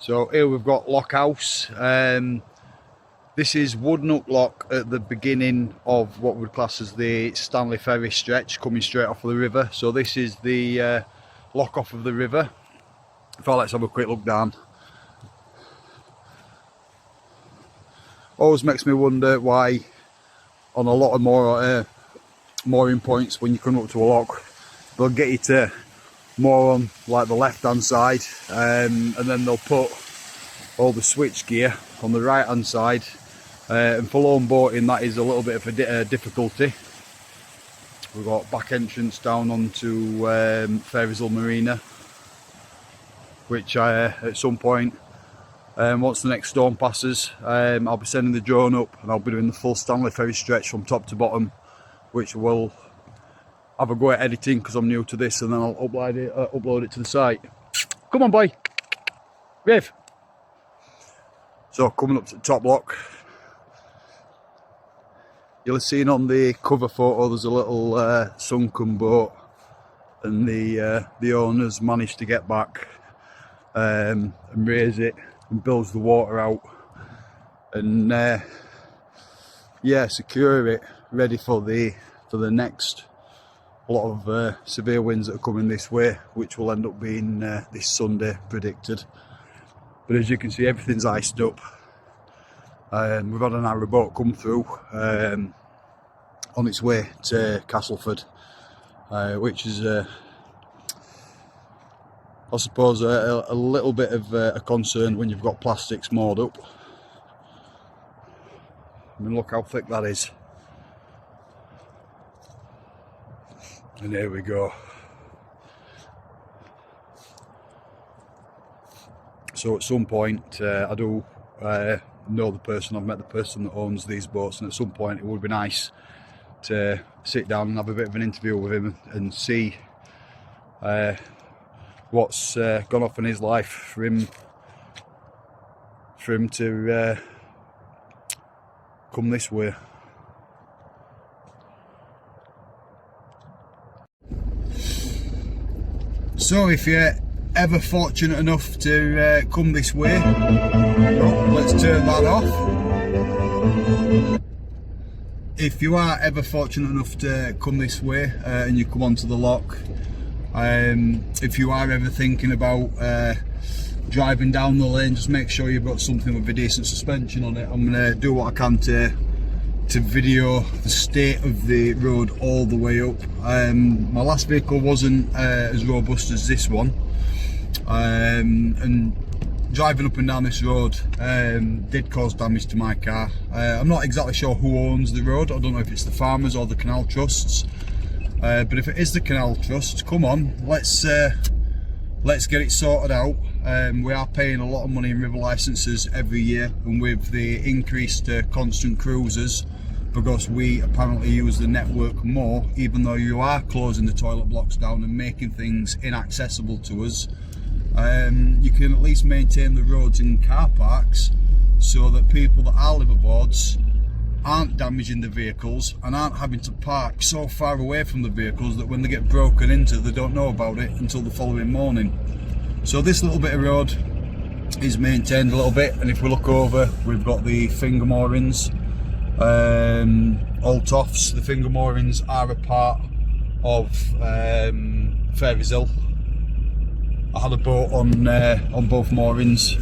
So here we've got Lock House. This is Woodnook Lock at the beginning of what we would class as the Stanley Ferry stretch, coming straight off of the river. So this is the lock off of the river. Let's have a quick look down. Always makes me wonder why on a lot of mooring points when you come up to a lock, they'll get you to moor on like the left hand side, and then they'll put all the switch gear on the right hand side, and for lone boating that is a little bit of a difficulty. We've got back entrance down onto Ferrisville Marina, which at some point, once the next storm passes, I'll be sending the drone up and I'll be doing the full Stanley Ferry stretch from top to bottom, which will have a go at editing because I'm new to this, and then I'll upload it to the site. Come on, boy, Riv. So coming up to the top lock, you'll have seen on the cover photo there's a little sunken boat, and the owners managed to get back and raise it and bilge the water out, and yeah, secure it ready for the next lot of severe winds that are coming this way, which will end up being this Sunday predicted. But as you can see, everything's iced up. We've had an narrow boat come through on its way to Castleford, which is I suppose a little bit of a concern when you've got plastics moored up. I mean, look how thick that is. And here we go. So at some point, I do know the person, I've met the person that owns these boats, and at some point it would be nice to sit down and have a bit of an interview with him and see what's gone off in his life for him to come this way. So if you're ever fortunate enough to come this way, let's turn that off. If you are ever fortunate enough to come this way and you come onto the lock, if you are ever thinking about driving down the lane, just make sure you've got something with a decent suspension on it. I'm going to do what I can to video the state of the road all the way up. My last vehicle wasn't as robust as this one, and driving up and down this road did cause damage to my car. I'm not exactly sure who owns the road. I don't know if it's the farmers or the canal trusts, but if it is the canal trust, come on, let's get it sorted out. We are paying a lot of money in river licences every year, and with the increased constant cruises, because we apparently use the network more, even though you are closing the toilet blocks down and making things inaccessible to us, you can at least maintain the roads in car parks so that people that are liveaboards aren't damaging the vehicles and aren't having to park so far away from the vehicles that when they get broken into, they don't know about it until the following morning. So this little bit of road is maintained a little bit, and if we look over, we've got the finger moorings, all toffs. The finger moorings are a part of Ferrisville. I had a boat on both moorings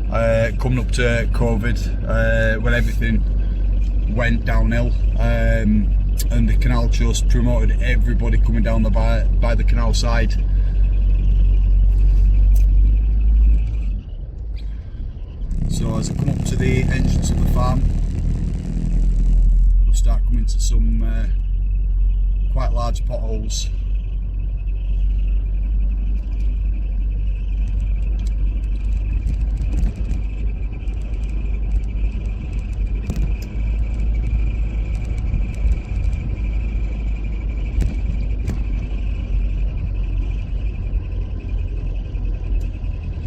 coming up to COVID, when everything went downhill, and the canal trust promoted everybody coming down by the canal side. So as I come up to the entrance of the farm, I'll start coming to some quite large potholes.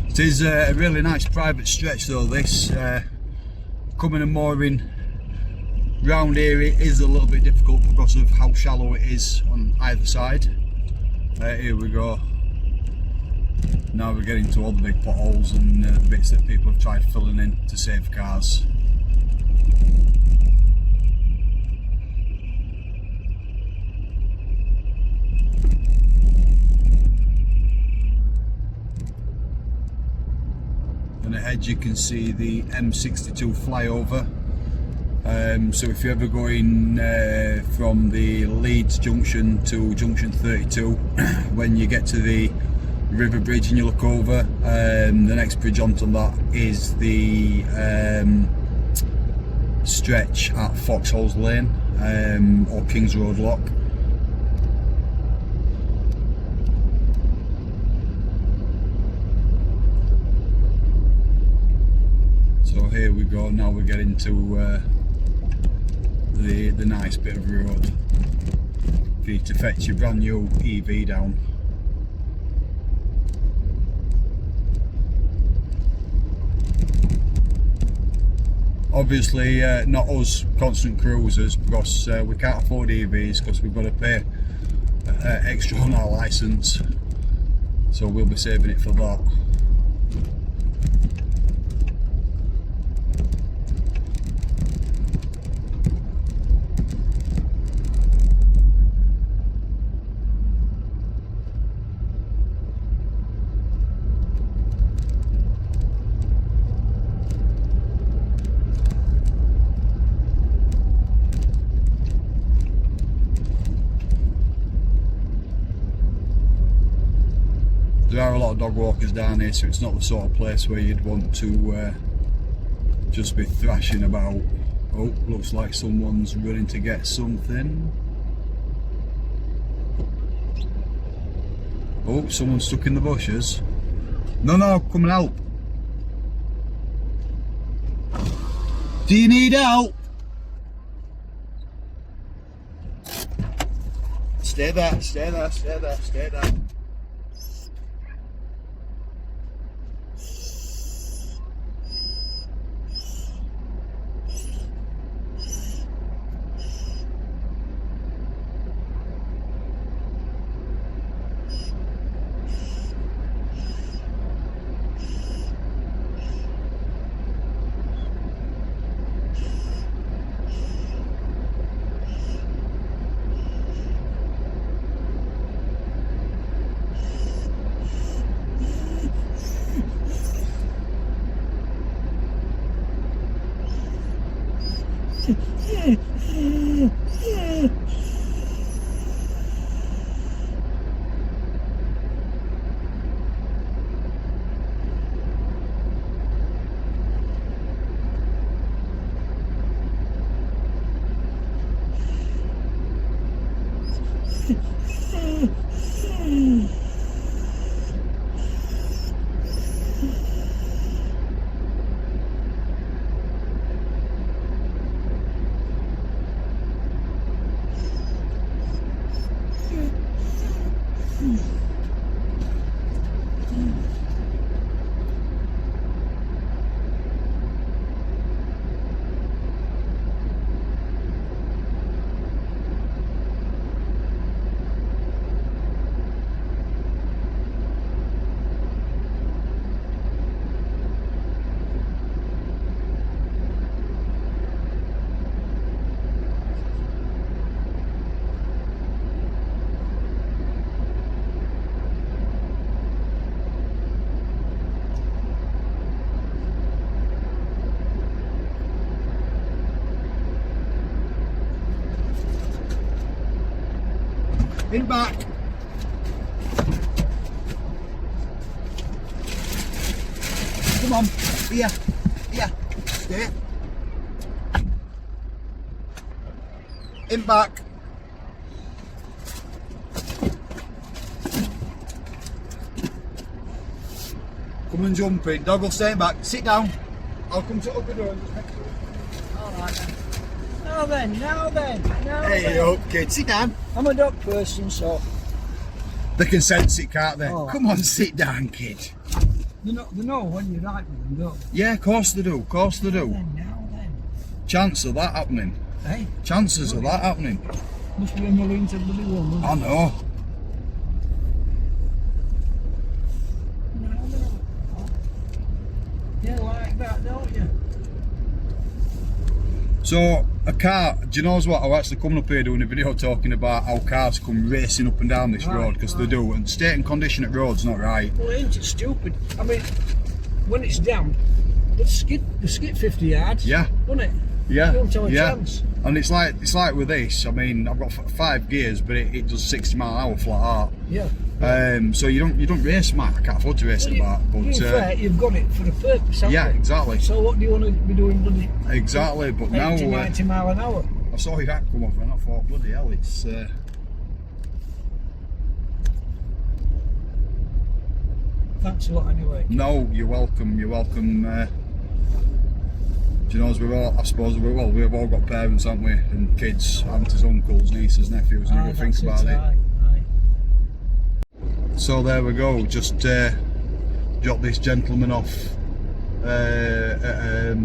It is a really nice private stretch though, this. Coming and mooring round here it is a little bit difficult because of how shallow it is on either side. Here we go. Now we're getting to all the big potholes and the bits that people have tried filling in to save cars. And ahead you can see the M62 flyover. So if you're ever going from the Leeds junction to junction 32, when you get to the river bridge and you look over, the next bridge onto that is the stretch at Foxholes Lane or Kings Road Lock. So here we go, now we're getting to the nice bit of road for you to fetch your brand new EV down. Obviously not us constant cruisers, because we can't afford EVs because we've got to pay extra on our licence, so we'll be saving it for that. There are a lot of dog walkers down here, so it's not the sort of place where you'd want to just be thrashing about. Oh, looks like someone's running to get something. Oh, someone's stuck in the bushes. No, come and help. Do you need help? Stay there, stay there, stay there, stay there. In back. Come on, here, stay. In back. Come and jump in. Dog will stay back. Sit down. I'll come to open the door and just make sure. Alright then. Now then. Hey up, kid. Sit down. I'm a dog person, so. They can sense it, can't they? Oh. Come on, sit down, kid. They know when you're right with them, don't they? Yeah, of course they do. Of course they do. Now then. Chance of that happening. Hey, Chances of that happening. must be a million to bloody one. I know. like that, don't you? So a car, do you know what? I'm actually coming up here doing a video talking about how cars come racing up and down this road, because they do, and state and condition at roads not right. Well, ain't it stupid? I mean, when it's damp, the skid 50 yards. Yeah. Wouldn't it? Yeah. You don't tell a Yeah. chance. And it's like with this. I mean, I've got 5 gears, but it does 60 mile an hour flat out. Yeah. So you don't race, Matt. I can't afford to race it back. But to be fair, you've got it for a purpose, haven't yeah, you? exactly. So what do you want to be doing, bloody? Exactly. But 80, now 90 mile an hour. I saw your hat come off and I thought, bloody hell, it's. Thanks a lot anyway. No, you're welcome. You're welcome. Do you know, as I suppose we've all got parents, haven't we? And kids, aunties, uncles, nieces, nephews, and you got to think about it. Aye. So there we go. Just dropped this gentleman off at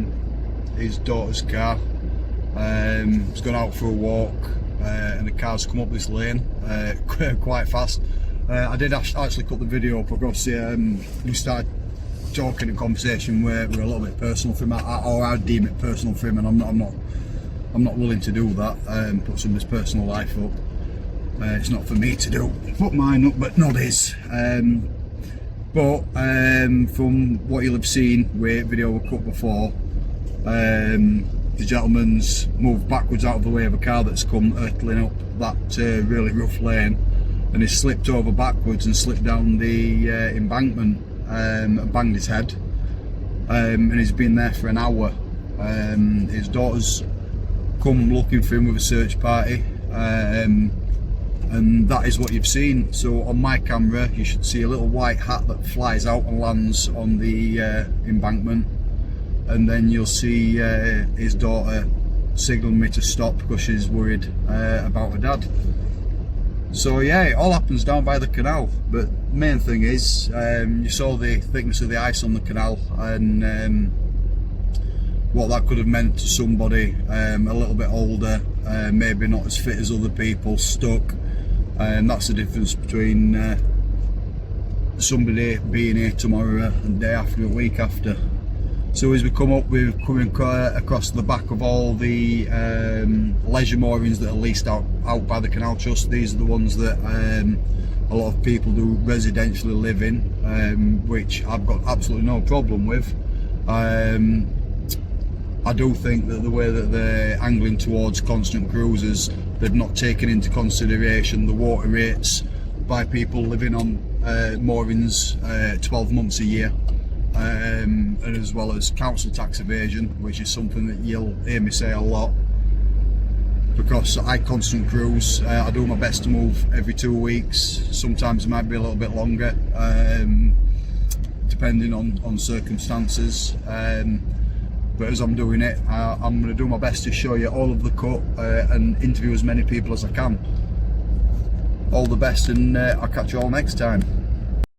his daughter's car. He's gone out for a walk, and the car's come up this lane quite fast. I did actually cut the video up because we started talking in conversation where we're a little bit personal for him, or I deem it personal for him, and I'm not willing to do that. Put some of his personal life up. It's not for me to do. Put mine up, but not his. From what you'll have seen with video we cut before, the gentleman's moved backwards out of the way of a car that's come hurtling up that really rough lane, and he's slipped over backwards and slipped down the embankment and banged his head, and he's been there for an hour. His daughter's come looking for him with a search party, and that is what you've seen. So on my camera you should see a little white hat that flies out and lands on the embankment, and then you'll see his daughter signalling me to stop because she's worried about her dad. So yeah, it all happens down by the canal, but the main thing is you saw the thickness of the ice on the canal, and what that could have meant to somebody a little bit older, maybe not as fit as other people, stuck. And that's the difference between somebody being here tomorrow and day after, a week after. So as we come up, we're coming across the back of all the leisure moorings that are leased out by the Canal Trust. These are the ones that a lot of people do residentially live in, which I've got absolutely no problem with. I do think that the way that they're angling towards constant cruisers, they've not taken into consideration the water rates by people living on moorings 12 months a year, and as well as council tax evasion, which is something that you'll hear me say a lot, because I constant cruise. I do my best to move every 2 weeks. Sometimes it might be a little bit longer, depending on circumstances. But as I'm doing it, I'm going to do my best to show you all of the cut and interview as many people as I can. All the best, and I'll catch you all next time.